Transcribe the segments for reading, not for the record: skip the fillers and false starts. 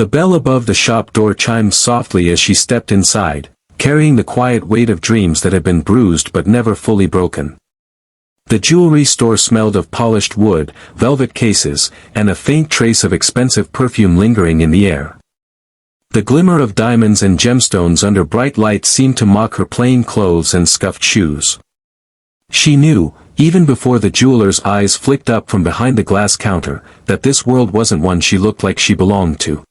The bell above the shop door chimed softly as she stepped inside, carrying the quiet weight of dreams that had been bruised but never fully broken. The jewelry store smelled of polished wood, velvet cases, and a faint trace of expensive perfume lingering in the air. The glimmer of diamonds and gemstones under bright lights seemed to mock her plain clothes and scuffed shoes. She knew, even before the jeweler's eyes flicked up from behind the glass counter, that this world wasn't one she looked like she belonged to.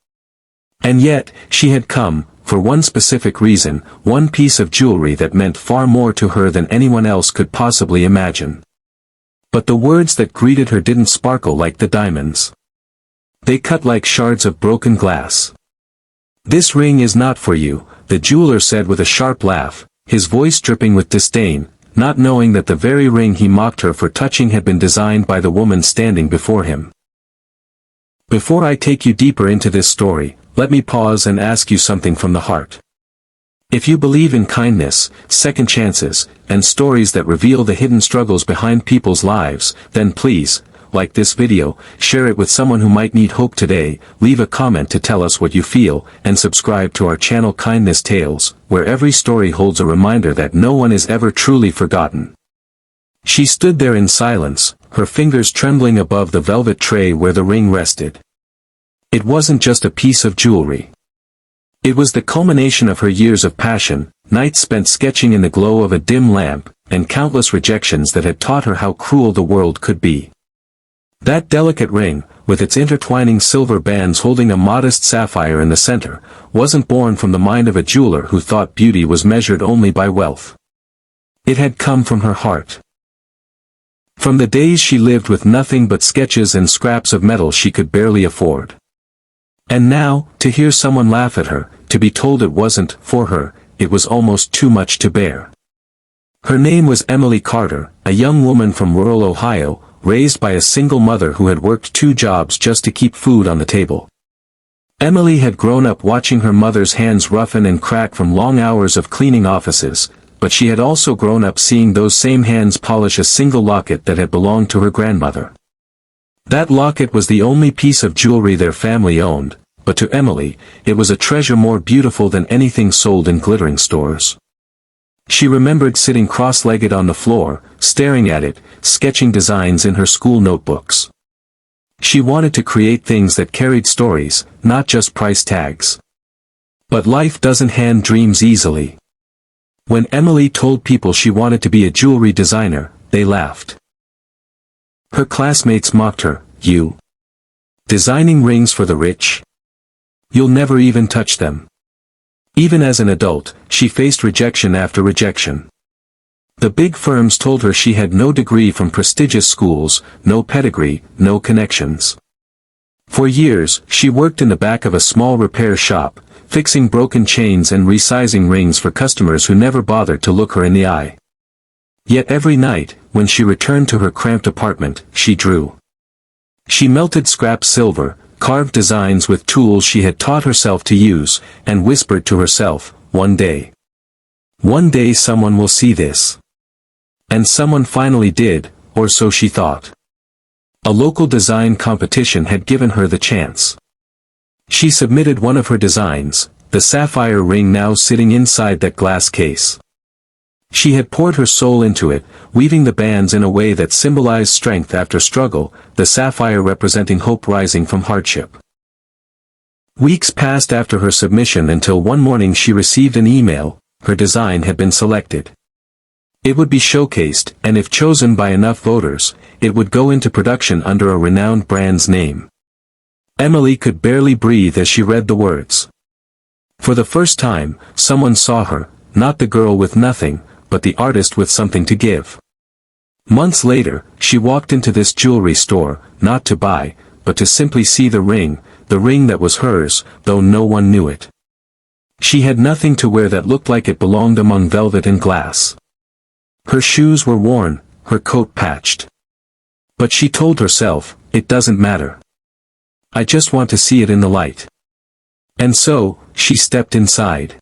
And yet, she had come, for one specific reason, one piece of jewelry that meant far more to her than anyone else could possibly imagine. But the words that greeted her didn't sparkle like the diamonds. They cut like shards of broken glass. "This ring is not for you," the jeweler said with a sharp laugh, his voice dripping with disdain, not knowing that the very ring he mocked her for touching had been designed by the woman standing before him. "Before I take you deeper into this story, let me pause and ask you something from the heart. If you believe in kindness, second chances, and stories that reveal the hidden struggles behind people's lives, then please, like this video, share it with someone who might need hope today, leave a comment to tell us what you feel, and subscribe to our channel Kindness Tales, where every story holds a reminder that no one is ever truly forgotten." She stood there in silence, her fingers trembling above the velvet tray where the ring rested. It wasn't just a piece of jewelry. It was the culmination of her years of passion, nights spent sketching in the glow of a dim lamp, and countless rejections that had taught her how cruel the world could be. That delicate ring, with its intertwining silver bands holding a modest sapphire in the center, wasn't born from the mind of a jeweler who thought beauty was measured only by wealth. It had come from her heart. From the days she lived with nothing but sketches and scraps of metal she could barely afford. And now, to hear someone laugh at her, to be told it wasn't for her, it was almost too much to bear. Her name was Emily Carter, a young woman from rural Ohio, raised by a single mother who had worked 2 jobs just to keep food on the table. Emily had grown up watching her mother's hands roughen and crack from long hours of cleaning offices, but she had also grown up seeing those same hands polish a single locket that had belonged to her grandmother. That locket was the only piece of jewelry their family owned, but to Emily, it was a treasure more beautiful than anything sold in glittering stores. She remembered sitting cross-legged on the floor, staring at it, sketching designs in her school notebooks. She wanted to create things that carried stories, not just price tags. But life doesn't hand dreams easily. When Emily told people she wanted to be a jewelry designer, they laughed. Her classmates mocked her. "You? Designing rings for the rich? You'll never even touch them." Even as an adult, she faced rejection after rejection. The big firms told her she had no degree from prestigious schools, no pedigree, no connections. For years, she worked in the back of a small repair shop, fixing broken chains and resizing rings for customers who never bothered to look her in the eye. Yet every night, when she returned to her cramped apartment, she drew. She melted scrap silver, carved designs with tools she had taught herself to use, and whispered to herself, one day someone will see this. And someone finally did, or so she thought. A local design competition had given her the chance. She submitted one of her designs, the sapphire ring now sitting inside that glass case. She had poured her soul into it, weaving the bands in a way that symbolized strength after struggle, the sapphire representing hope rising from hardship. Weeks passed after her submission until one morning she received an email. Her design had been selected. It would be showcased, and if chosen by enough voters, it would go into production under a renowned brand's name. Emily could barely breathe as she read the words. For the first time, someone saw her, not the girl with nothing, but the artist with something to give. Months later, she walked into this jewelry store, not to buy, but to simply see the ring that was hers, though no one knew it. She had nothing to wear that looked like it belonged among velvet and glass. Her shoes were worn, her coat patched. But she told herself, it doesn't matter. I just want to see it in the light. And so, she stepped inside.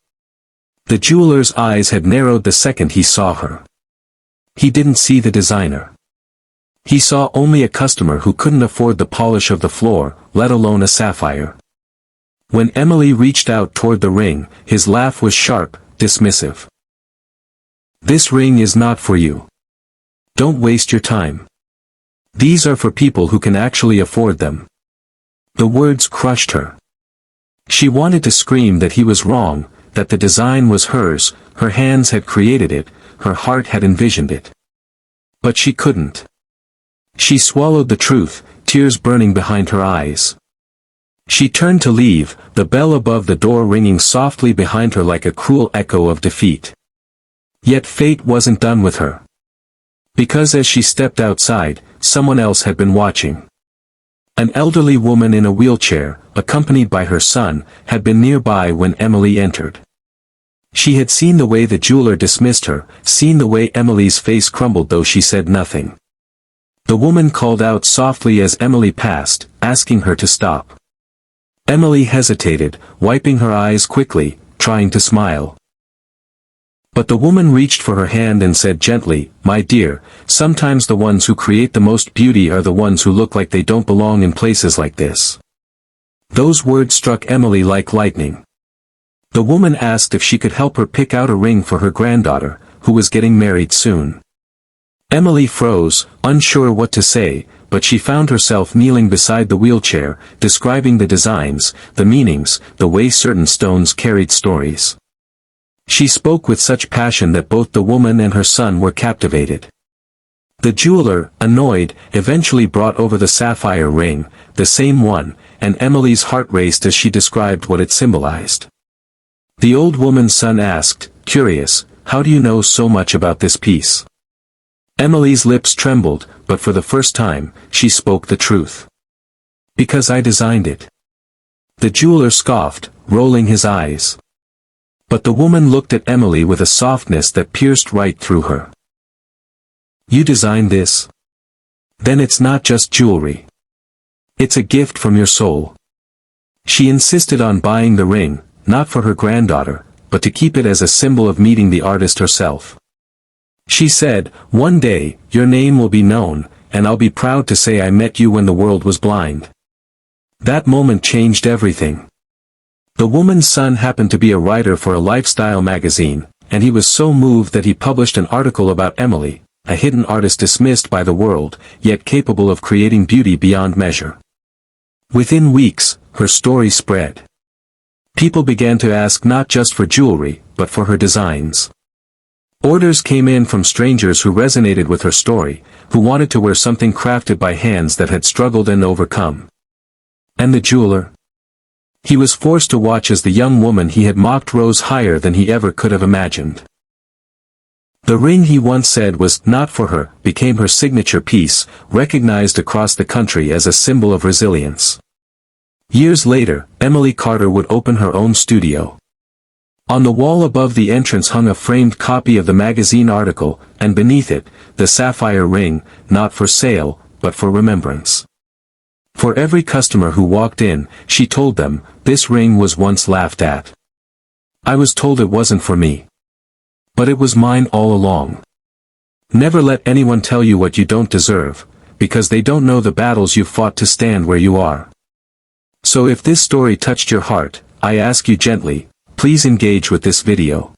The jeweler's eyes had narrowed the second he saw her. He didn't see the designer. He saw only a customer who couldn't afford the polish of the floor, let alone a sapphire. When Emily reached out toward the ring, his laugh was sharp, dismissive. "This ring is not for you. Don't waste your time. These are for people who can actually afford them." The words crushed her. She wanted to scream that he was wrong, that the design was hers, her hands had created it, her heart had envisioned it. But she couldn't. She swallowed the truth, tears burning behind her eyes. She turned to leave, the bell above the door ringing softly behind her like a cruel echo of defeat. Yet fate wasn't done with her. Because as she stepped outside, someone else had been watching. An elderly woman in a wheelchair, accompanied by her son, had been nearby when Emily entered. She had seen the way the jeweler dismissed her, seen the way Emily's face crumbled though she said nothing. The woman called out softly as Emily passed, asking her to stop. Emily hesitated, wiping her eyes quickly, trying to smile. But the woman reached for her hand and said gently, "My dear, sometimes the ones who create the most beauty are the ones who look like they don't belong in places like this." Those words struck Emily like lightning. The woman asked if she could help her pick out a ring for her granddaughter, who was getting married soon. Emily froze, unsure what to say, but she found herself kneeling beside the wheelchair, describing the designs, the meanings, the way certain stones carried stories. She spoke with such passion that both the woman and her son were captivated. The jeweler, annoyed, eventually brought over the sapphire ring, the same one, and Emily's heart raced as she described what it symbolized. The old woman's son asked, curious, "How do you know so much about this piece?" Emily's lips trembled, but for the first time, she spoke the truth. "Because I designed it." The jeweler scoffed, rolling his eyes. But the woman looked at Emily with a softness that pierced right through her. "You designed this? Then it's not just jewelry. It's a gift from your soul." She insisted on buying the ring, not for her granddaughter, but to keep it as a symbol of meeting the artist herself. She said, "One day, your name will be known, and I'll be proud to say I met you when the world was blind." That moment changed everything. The woman's son happened to be a writer for a lifestyle magazine, and he was so moved that he published an article about Emily, a hidden artist dismissed by the world, yet capable of creating beauty beyond measure. Within weeks, her story spread. People began to ask not just for jewelry, but for her designs. Orders came in from strangers who resonated with her story, who wanted to wear something crafted by hands that had struggled and overcome. And the jeweler? He was forced to watch as the young woman he had mocked rose higher than he ever could have imagined. The ring he once said was not for her became her signature piece, recognized across the country as a symbol of resilience. Years later, Emily Carter would open her own studio. On the wall above the entrance hung a framed copy of the magazine article, and beneath it, the sapphire ring, not for sale, but for remembrance. For every customer who walked in, she told them, "This ring was once laughed at. I was told it wasn't for me. But it was mine all along." Never let anyone tell you what you don't deserve, because they don't know the battles you've fought to stand where you are. So if this story touched your heart, I ask you gently, please engage with this video.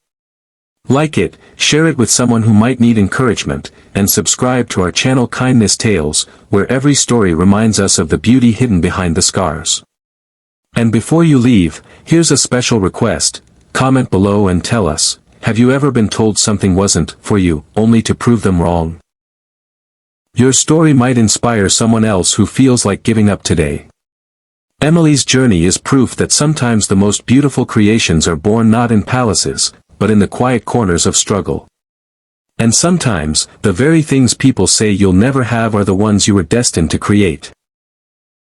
Like it, share it with someone who might need encouragement, and subscribe to our channel Kindness Tales, where every story reminds us of the beauty hidden behind the scars. And before you leave, here's a special request: comment below and tell us, have you ever been told something wasn't for you, only to prove them wrong? Your story might inspire someone else who feels like giving up today. Emily's journey is proof that sometimes the most beautiful creations are born not in palaces, but in the quiet corners of struggle. And sometimes, the very things people say you'll never have are the ones you were destined to create.